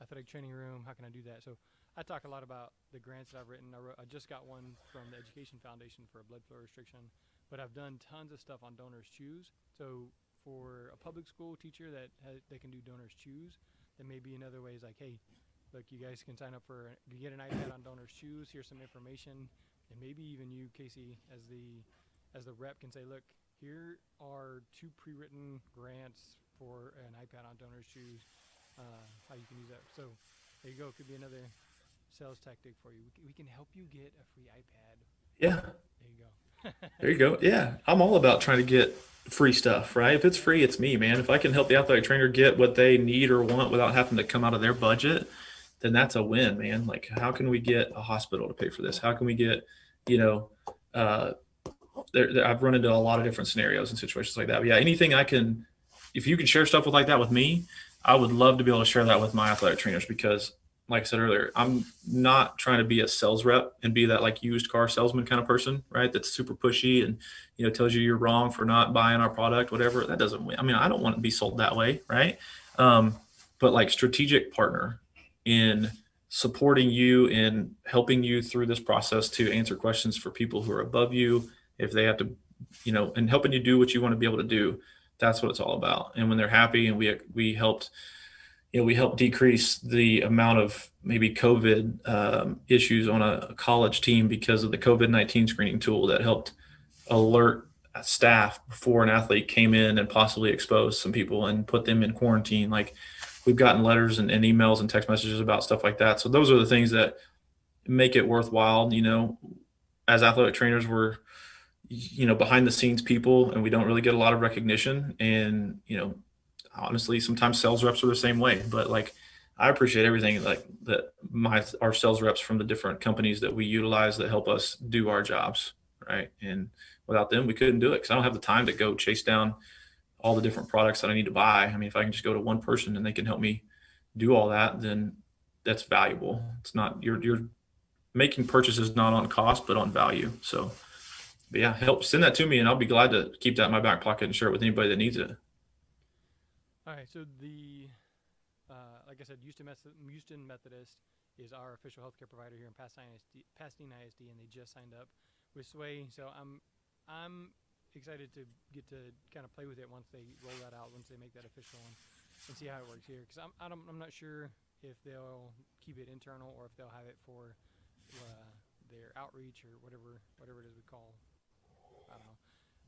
athletic training room. How can I do that? So I talk a lot about the grants that I've written. I just got one from the Education Foundation for a blood flow restriction, but I've done tons of stuff on Donors Choose. So for a public school teacher they can do Donors Choose, then maybe another way is like, hey, look, you guys can sign up you get an iPad on Donors Choose. Here's some information, and maybe even you, Casey, as the rep, can say, look, here are 2 pre-written grants for an iPad on Donors Choose. How you can use that. So there you go. Could be another sales tactic for you. We can help you get a free iPad. Yeah. There you go. There you go. Yeah. I'm all about trying to get free stuff, right? If it's free, it's me, man. If I can help the athletic trainer get what they need or want without having to come out of their budget, then that's a win, man. Like, how can we get a hospital to pay for this? How can we get, I've run into a lot of different scenarios and situations like that. But yeah, anything if you can share stuff like that with me, I would love to be able to share that with my athletic trainers, because like I said earlier, I'm not trying to be a sales rep and be that like used car salesman kind of person, right? That's super pushy and tells you you're wrong for not buying our product, whatever. That doesn't win. I mean, I don't want to be sold that way, right? Um, but like strategic partner in supporting you and helping you through this process to answer questions for people who are above you if they have to, and helping you do what you want to be able to do. That's what it's all about. And when they're happy and we helped we helped decrease the amount of maybe COVID issues on a college team because of the COVID-19 screening tool that helped alert staff before an athlete came in and possibly exposed some people and put them in quarantine. Like we've gotten letters and emails and text messages about stuff like that. So those are the things that make it worthwhile. As athletic trainers, we're behind the scenes people and we don't really get a lot of recognition. And honestly, sometimes sales reps are the same way, but like I appreciate everything like that our sales reps from the different companies that we utilize that help us do our jobs, right? And without them, we couldn't do it because I don't have the time to go chase down all the different products that I need to buy. I mean, if I can just go to one person and they can help me do all that, then that's valuable. It's not you're making purchases not on cost but on value. So, but yeah, help send that to me and I'll be glad to keep that in my back pocket and share it with anybody that needs it. All right, so like I said, Houston Methodist is our official healthcare provider here in Pasadena ISD, and they just signed up with Sway. So I'm excited to get to kind of play with it once they roll that out, once they make that official, and see how it works here. Because I'm not sure if they'll keep it internal or if they'll have it for their outreach or whatever it is we call, I don't know,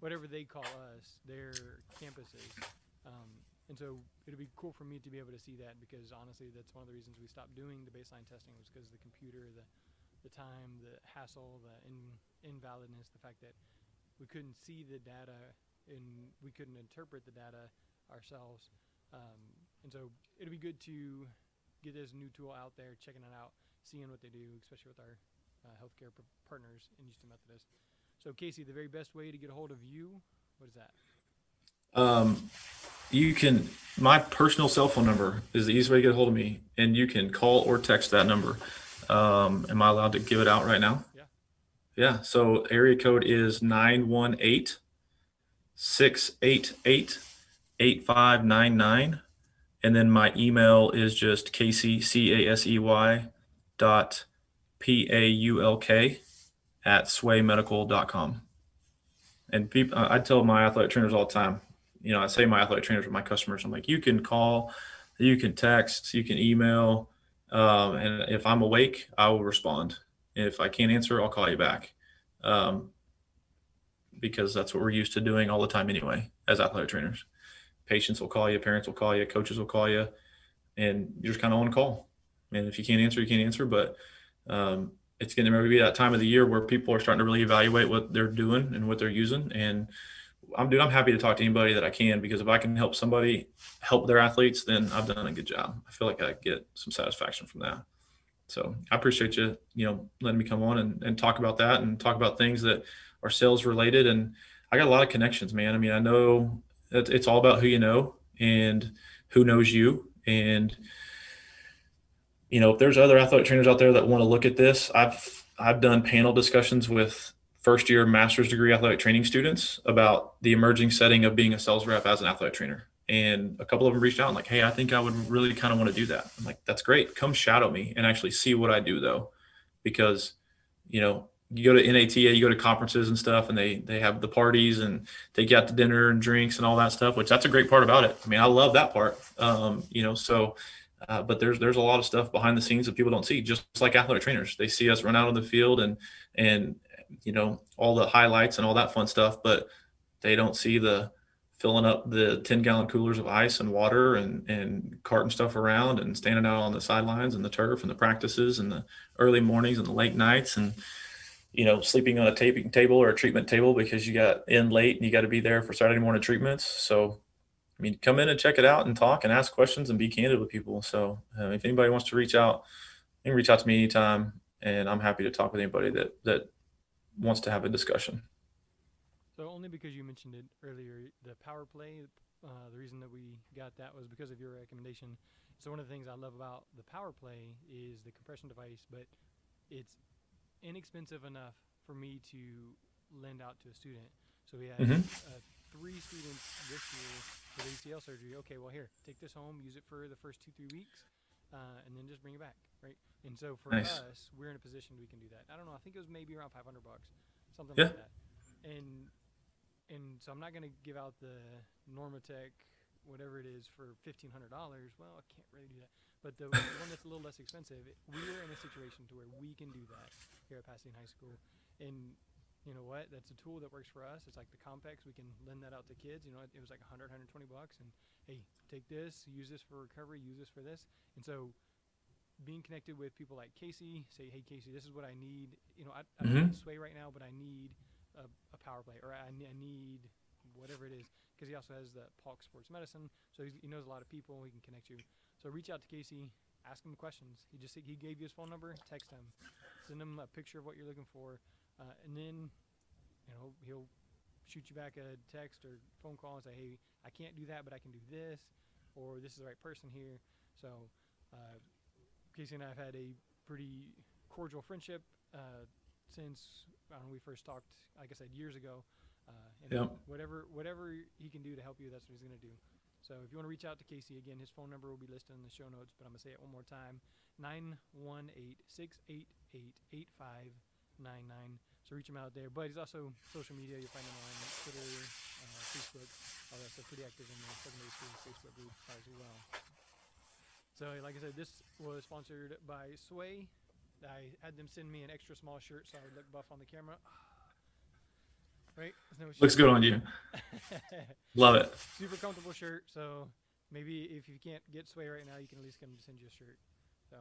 whatever they call us, their campuses. And so it'll be cool for me to be able to see that, because honestly, that's one of the reasons we stopped doing the baseline testing, was because the computer, the time, the hassle, the invalidness, the fact that we couldn't see the data and we couldn't interpret the data ourselves. And so it'll be good to get this new tool out there, checking it out, seeing what they do, especially with our healthcare partners in Houston Methodist. So Casey, the very best way to get a hold of you, what is that? You can, my personal cell phone number is the easiest way to get a hold of me, and you can call or text that number. Am I allowed to give it out right now? Yeah. Yeah. So area code is 918-688-8599. And then my email is just Casey, CASEY .PAULK @swaymedical.com. And people, I tell my athletic trainers all the time, I say my athletic trainers are my customers. I'm like, you can call, you can text, you can email. And if I'm awake, I will respond. And if I can't answer, I'll call you back. Because that's what we're used to doing all the time anyway, as athletic trainers. Patients will call you, parents will call you, coaches will call you, and you're just kind of on call. And if you can't answer, you can't answer. But it's going to be that time of the year where people are starting to really evaluate what they're doing and what they're using. And I'm happy to talk to anybody that I can, because if I can help somebody help their athletes, then I've done a good job. I feel like I get some satisfaction from that. So I appreciate you, letting me come on and talk about that and talk about things that are sales related. And I got a lot of connections, man. I mean, I know that it's all about who you know and who knows you. And, if there's other athletic trainers out there that want to look at this, I've done panel discussions with first year master's degree athletic training students about the emerging setting of being a sales rep as an athletic trainer. And a couple of them reached out and like, hey, I think I would really kind of want to do that. I'm like, that's great. Come shadow me and actually see what I do, though. Because, you go to NATA, you go to conferences and stuff, and they have the parties and take you out to dinner and drinks and all that stuff, which that's a great part about it. I mean, I love that part. But there's a lot of stuff behind the scenes that people don't see, just like athletic trainers. They see us run out on the field and all the highlights and all that fun stuff, but they don't see the filling up the 10-gallon coolers of ice and water and carting stuff around and standing out on the sidelines and the turf and the practices and the early mornings and the late nights and, sleeping on a taping table or a treatment table because you got in late and you got to be there for Saturday morning treatments. So, I mean, come in and check it out and talk and ask questions and be candid with people. So if anybody wants to reach out, you can reach out to me anytime, and I'm happy to talk with anybody that wants to have a discussion. So only because you mentioned it earlier, the power play, the reason that we got that was because of your recommendation. So one of the things I love about the Power Play is the compression device, but it's inexpensive enough for me to lend out to a student. So we had Mm-hmm. 3 students this year with ACL surgery. Okay, well here, take this home, use it for the first 2-3 weeks, and then just bring it back, right? And so for Nice. us, we're in a position we can do that. I don't know. I think it was maybe around $500, something Yeah. like that. And so I'm not going to give out the Normatec, whatever it is, for $1,500. Well, I can't really do that. But the one that's a little less expensive, we're in a situation to where we can do that here at Pasadena High School. And you know what? That's a tool that works for us. It's like the Compex. We can lend that out to kids. You know, it was like $100, $120. And hey, take this, use this for recovery, use this for this. And so being connected with people like Casey, say, hey, Casey, this is what I need. You know, I don't need Sway right now, but I need a Power Play, or I need whatever it is, because he also has the Paulk Sports Medicine, so he knows a lot of people. He can connect you. So reach out to Casey, ask him questions. He gave you his phone number. Text him, send him a picture of what you're looking for, and then he'll shoot you back a text or phone call and say, hey, I can't do that, but I can do this, or this is the right person here. So Casey and I have had a pretty cordial friendship since we first talked, like I said, years ago. And Yep. whatever he can do to help you, that's what he's going to do. So if you want to reach out to Casey, again, his phone number will be listed in the show notes, but I'm going to say it one more time, 918-688-8599. So reach him out there. But he's also social media. You'll find him on Twitter, Facebook, all that stuff. Pretty active in the secondary school Facebook group as well. So like I said, this was sponsored by Sway. I had them send me an extra small shirt so I would look buff on the camera. Right? Looks good on you. Love it. Super comfortable shirt. So maybe if you can't get Sway right now, you can at least get him to send you a shirt. So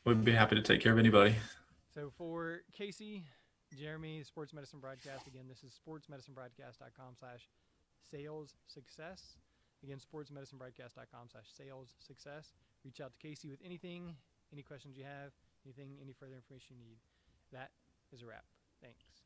We'd be happy to take care of anybody. So for Casey, Jeremy, Sports Medicine Broadcast, again, this is sportsmedicinebroadcast.com/salessuccess. Again, sportsmedicinebroadcast.com/salessuccess. Reach out to Casey with anything, any questions you have, any further information you need. That is a wrap. Thanks.